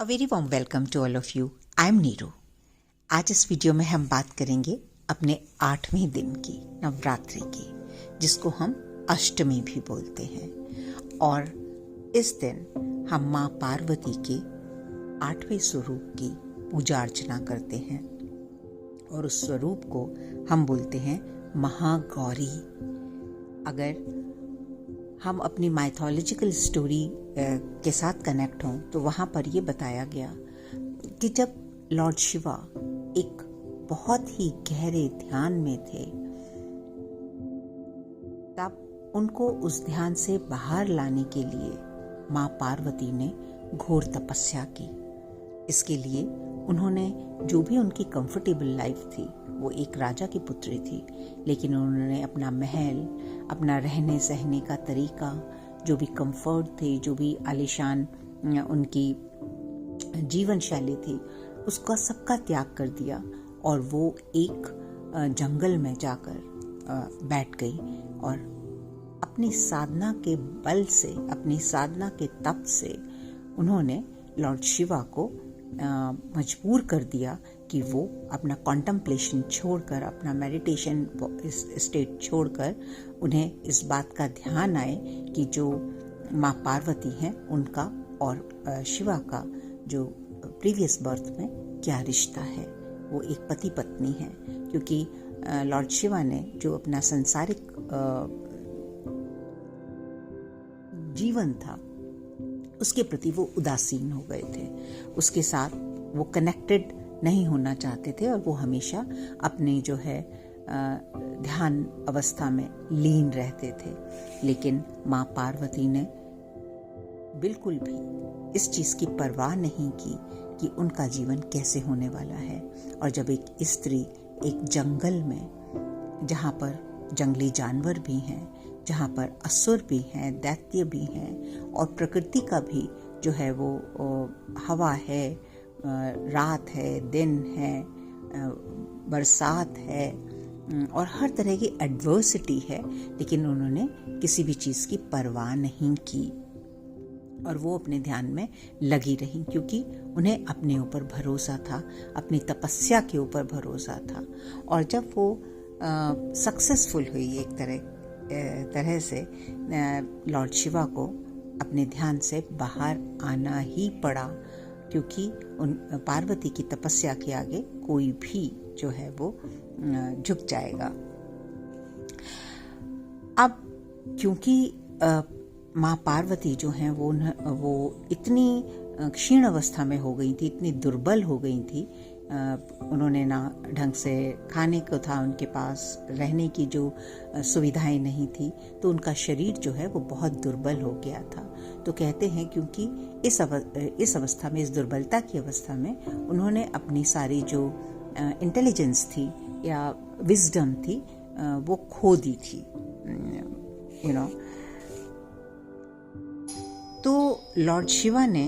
A very warm welcome to all of you. I am Neeru. आज इस video में हम बात करेंगे अपने 8वें दिन की, नवरात्रि की, जिसको हम अष्टमी भी बोलते हैं। और इस दिन हम माँ पार्वती के 8वें स्वरूप की पूजा अर्चना करते हैं और उस स्वरूप को हम बोलते हैं महागौरी। अगर हम अपनी माइथोलॉजिकल स्टोरी के साथ कनेक्ट हों तो वहाँ पर ये बताया गया कि जब लॉर्ड शिवा एक बहुत ही गहरे ध्यान में थे, तब उनको उस ध्यान से बाहर लाने के लिए माँ पार्वती ने घोर तपस्या की। इसके लिए उन्होंने जो भी उनकी कंफर्टेबल लाइफ थी, वो एक राजा की पुत्री थी, लेकिन उन्होंने अपना महल, अपना रहने सहने का तरीका, जो भी कंफर्ट थे, जो भी आलीशान उनकी जीवन शैली थी, उसका सबका त्याग कर दिया और वो एक जंगल में जाकर बैठ गई और अपनी साधना के बल से, अपनी साधना के तप से उन्होंने लॉर्ड शिवा को मजबूर कर दिया कि वो अपना कॉन्टम्पलेशन छोड़कर, अपना मेडिटेशन स्टेट छोड़कर उन्हें इस बात का ध्यान आए कि जो माँ पार्वती हैं उनका और शिवा का जो प्रीवियस बर्थ में क्या रिश्ता है। वो एक पति पत्नी है, क्योंकि लॉर्ड शिवा ने जो अपना संसारिक जीवन था उसके प्रति वो उदासीन हो गए थे, उसके साथ वो कनेक्टेड नहीं होना चाहते थे और वो हमेशा अपने जो है ध्यान अवस्था में लीन रहते थे। लेकिन माँ पार्वती ने बिल्कुल भी इस चीज़ की परवाह नहीं की कि उनका जीवन कैसे होने वाला है। और जब एक स्त्री एक जंगल में, जहाँ पर जंगली जानवर भी हैं, जहाँ पर असुर भी हैं, दैत्य भी हैं और प्रकृति का भी जो है वो हवा है, रात है, दिन है, बरसात है और हर तरह की एडवर्सिटी है, लेकिन उन्होंने किसी भी चीज़ की परवाह नहीं की और वो अपने ध्यान में लगी रही, क्योंकि उन्हें अपने ऊपर भरोसा था, अपनी तपस्या के ऊपर भरोसा था। और जब वो सक्सेसफुल हुई एक तरह से, लॉर्ड शिवा को अपने ध्यान से बाहर आना ही पड़ा, क्योंकि उन पार्वती की तपस्या के आगे कोई भी जो है वो झुक जाएगा। अब क्योंकि माँ पार्वती जो हैं वो इतनी क्षीण अवस्था में हो गई थी, इतनी दुर्बल हो गई थी, उन्होंने ना ढंग से खाने को था उनके पास, रहने की जो सुविधाएं नहीं थी, तो उनका शरीर जो है वो बहुत दुर्बल हो गया था। तो कहते हैं क्योंकि इस अवस्था में, इस दुर्बलता की अवस्था में उन्होंने अपनी सारी जो इंटेलिजेंस थी या विजडम थी वो खो दी थी, तो लॉर्ड शिवा ने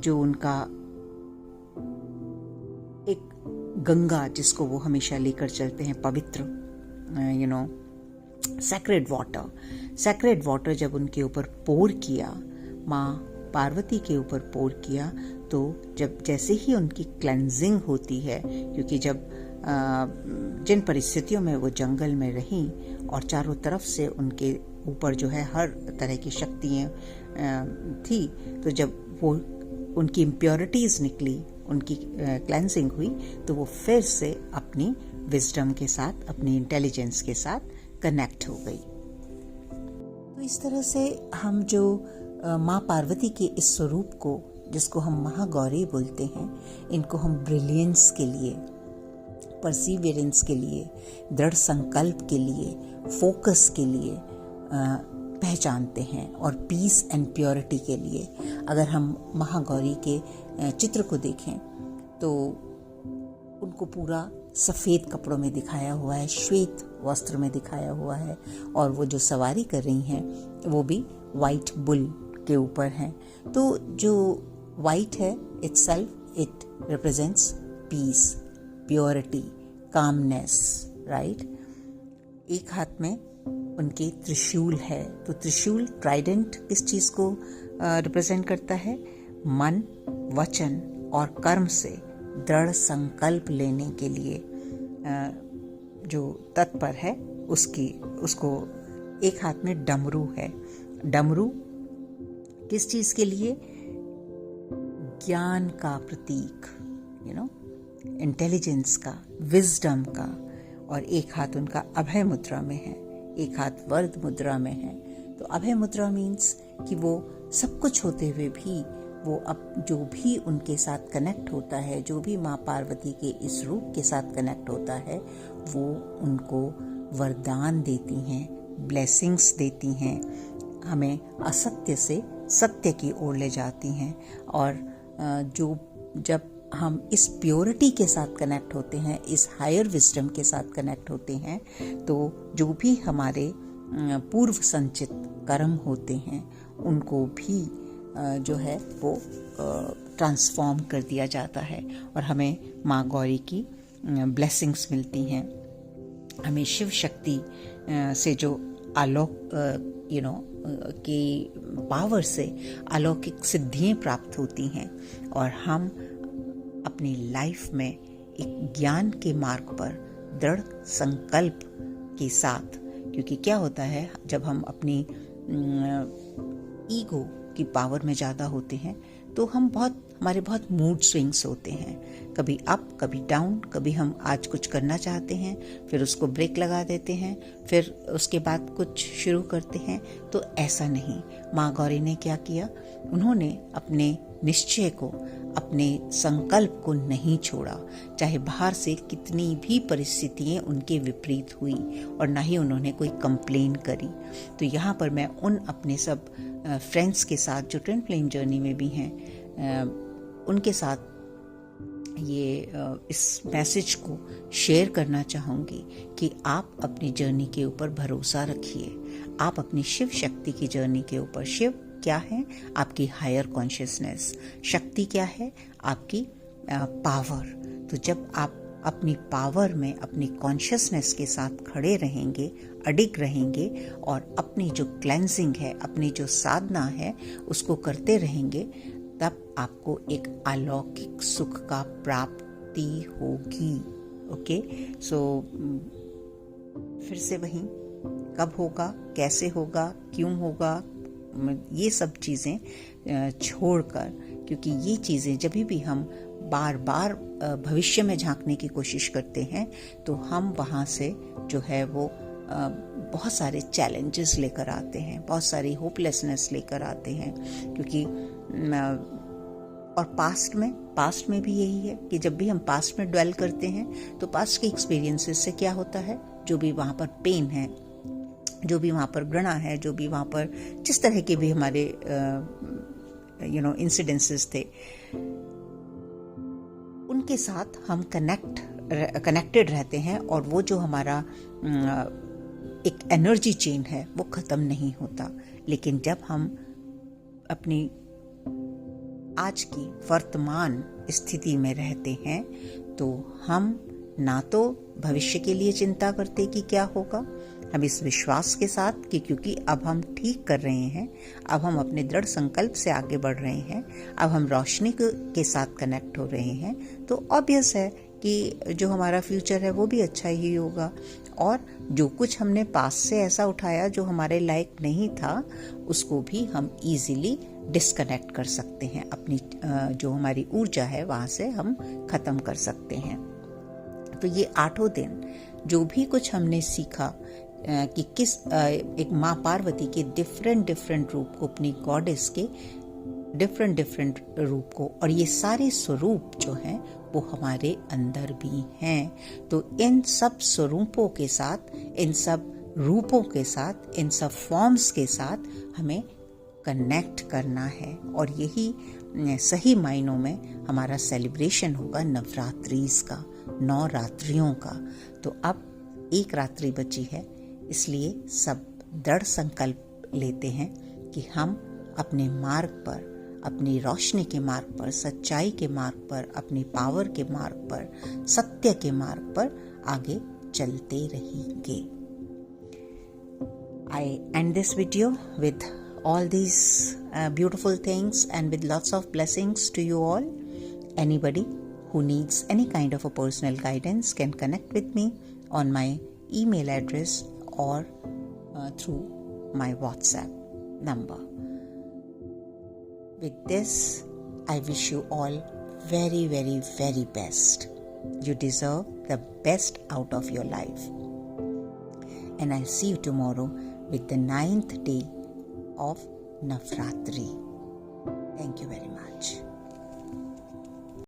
जो उनका एक गंगा, जिसको वो हमेशा लेकर चलते हैं, पवित्र सैक्रेड वाटर जब उनके ऊपर पोर किया, माँ पार्वती के ऊपर पोर किया, तो जब जैसे ही उनकी क्लेंजिंग होती है, क्योंकि जब जिन परिस्थितियों में वो जंगल में रहीं और चारों तरफ से उनके ऊपर जो है हर तरह की शक्तियाँ थी, तो जब वो उनकी इम्प्योरिटीज़ निकली, उनकी क्लेंजिंग हुई, तो वो फिर से अपनी विजडम के साथ, अपनी इंटेलिजेंस के साथ कनेक्ट हो गई। तो इस तरह से हम जो माँ पार्वती के इस स्वरूप को, जिसको हम महागौरी बोलते हैं, इनको हम ब्रिलियंस के लिए, परसिवियरेंस के लिए, दृढ़ संकल्प के लिए, फोकस के लिए पहचानते हैं और पीस एंड प्योरिटी के लिए। अगर हम महागौरी के चित्र को देखें तो उनको पूरा सफ़ेद कपड़ों में दिखाया हुआ है, श्वेत वस्त्र में दिखाया हुआ है, और वो जो सवारी कर रही हैं वो भी वाइट बुल के ऊपर हैं। तो जो वाइट है itself, it represents peace, purity, calmness, right. एक हाथ में उनके त्रिशूल है, तो त्रिशूल, ट्राइडेंट किस चीज़ को रिप्रेजेंट करता है? मन, वचन और कर्म से दृढ़ संकल्प लेने के लिए जो तत्पर है उसको एक हाथ में डमरू है। डमरू किस चीज के लिए? ज्ञान का प्रतीक, इंटेलिजेंस का, विजडम का। और एक हाथ उनका अभय मुद्रा में है, एक हाथ वरद मुद्रा में है। तो अभय मुद्रा मीन्स कि वो सब कुछ होते हुए भी वो अब जो भी उनके साथ कनेक्ट होता है, जो भी माँ पार्वती के इस रूप के साथ कनेक्ट होता है, वो उनको वरदान देती हैं, ब्लेसिंग्स देती हैं, हमें असत्य से सत्य की ओर ले जाती हैं। और जब हम इस प्योरिटी के साथ कनेक्ट होते हैं, इस हायर विजडम के साथ कनेक्ट होते हैं, तो जो भी हमारे पूर्व संचित कर्म होते हैं उनको भी जो है वो ट्रांसफॉर्म कर दिया जाता है और हमें माँ गौरी की ब्लेसिंग्स मिलती हैं। हमें शिव शक्ति से जो की पावर से अलौकिक सिद्धियाँ प्राप्त होती हैं और हम अपनी लाइफ में एक ज्ञान के मार्ग पर दृढ़ संकल्प के साथ, क्योंकि क्या होता है जब हम अपनी ईगो की पावर में ज़्यादा होते हैं तो हमारे बहुत मूड स्विंग्स होते हैं, कभी अप कभी डाउन। कभी हम आज कुछ करना चाहते हैं, फिर उसको ब्रेक लगा देते हैं, फिर उसके बाद कुछ शुरू करते हैं। तो ऐसा नहीं, माँ गौरी ने क्या किया, उन्होंने अपने निश्चय को, अपने संकल्प को नहीं छोड़ा, चाहे बाहर से कितनी भी परिस्थितियाँ उनके विपरीत हुई, और ना ही उन्होंने कोई कंप्लेन करी। तो यहाँ पर मैं उन अपने सब फ्रेंड्स के साथ जो ट्विन फ्लेम जर्नी में भी हैं, उनके साथ इस मैसेज को शेयर करना चाहूँगी कि आप अपनी जर्नी के ऊपर भरोसा रखिए, आप अपनी शिव शक्ति की जर्नी के ऊपर। शिव क्या है? आपकी हायर कॉन्शियसनेस। शक्ति क्या है? आपकी पावर। तो जब आप अपनी पावर में, अपनी कॉन्शियसनेस के साथ खड़े रहेंगे, अडिग रहेंगे और अपनी जो क्लेंजिंग है, अपनी जो साधना है उसको करते रहेंगे, तब आपको एक अलौकिक सुख का प्राप्ति होगी। ओके, सो फिर से वही, कब होगा, कैसे होगा, क्यों होगा, ये सब चीज़ें छोड़कर, क्योंकि ये चीज़ें जब भी हम बार बार भविष्य में झांकने की कोशिश करते हैं तो हम वहाँ से जो है वो बहुत सारे चैलेंजेस लेकर आते हैं, बहुत सारी होपलेसनेस लेकर आते हैं। क्योंकि और पास्ट में भी यही है कि जब भी हम पास्ट में ड्वेल करते हैं तो पास्ट के एक्सपीरियंसेस से क्या होता है, जो भी वहाँ पर पेन है, जो भी वहाँ पर घृणा है, जो भी वहाँ पर जिस तरह के भी हमारे इंसिडेंसेस थे, उनके साथ हम कनेक्टेड रहते हैं और वो जो हमारा एक एनर्जी चेन है वो ख़त्म नहीं होता। लेकिन जब हम अपनी आज की वर्तमान स्थिति में रहते हैं तो हम ना तो भविष्य के लिए चिंता करते कि क्या होगा, हम इस विश्वास के साथ कि क्योंकि अब हम ठीक कर रहे हैं, अब हम अपने दृढ़ संकल्प से आगे बढ़ रहे हैं, अब हम रोशनी के साथ कनेक्ट हो रहे हैं, तो ऑब्वियस है कि जो हमारा फ्यूचर है वो भी अच्छा ही होगा। और जो कुछ हमने पास्ट से ऐसा उठाया जो हमारे लायक नहीं था, उसको भी हम इजीली डिस्कनेक्ट कर सकते हैं, अपनी जो हमारी ऊर्जा है वहाँ से हम ख़त्म कर सकते हैं। तो ये 8 दिन जो भी कुछ हमने सीखा कि किस एक माँ पार्वती के डिफरेंट रूप को, अपनी गॉडेस के डिफरेंट रूप को, और ये सारे स्वरूप जो हैं वो हमारे अंदर भी हैं। तो इन सब स्वरूपों के साथ, इन सब रूपों के साथ, इन सब फॉर्म्स के साथ हमें कनेक्ट करना है। और यही सही मायनों में हमारा सेलिब्रेशन होगा नवरात्रिस का, 9 रात्रियों का। तो अब 1 रात्रि बची है, इसलिए सब दृढ़ संकल्प लेते हैं कि हम अपने मार्ग पर, अपनी रोशनी के मार्ग पर, सच्चाई के मार्ग पर, अपनी पावर के मार्ग पर, सत्य के मार्ग पर आगे चलते रहेंगे। I end this video with all these beautiful things and with lots of blessings to you all. Anybody who needs any kind of a personal guidance can connect with me on my email address or through my WhatsApp number. With this, I wish you all very, very, very best. You deserve the best out of your life. And I'll see you tomorrow with the 9th day of Navratri. Thank you very much.